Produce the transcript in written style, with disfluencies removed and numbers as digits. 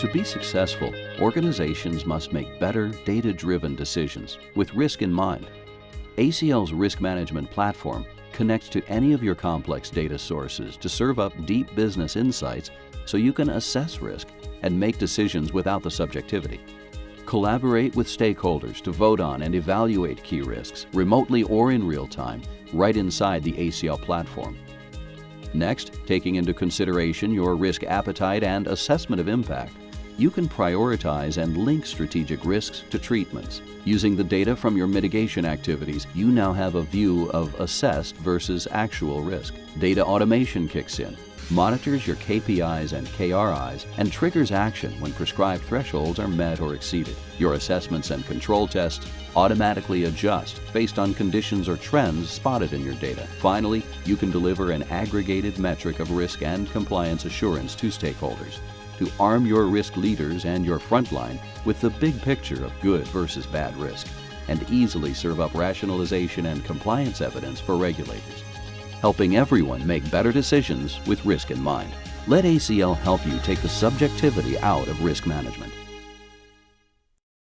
To be successful, organizations must make better, data-driven decisions with risk in mind. ACL's risk management platform connects to any of your complex data sources to serve up deep business insights so you can assess risk and make decisions without the subjectivity. Collaborate with stakeholders to vote on and evaluate key risks, remotely or in real time, right inside the ACL platform. Next, taking into consideration your risk appetite and assessment of impact, you can prioritize and link strategic risks to treatments. Using the data from your mitigation activities, you now have a view of assessed versus actual risk. Data automation kicks in, monitors your KPIs and KRIs, and triggers action when prescribed thresholds are met or exceeded. Your assessments and control tests automatically adjust based on conditions or trends spotted in your data. Finally, you can deliver an aggregated metric of risk and compliance assurance to stakeholders to arm your risk leaders and your frontline with the big picture of good versus bad risk, and easily serve up rationalization and compliance evidence for regulators, helping everyone make better decisions with risk in mind. Let ACL help you take the subjectivity out of risk management.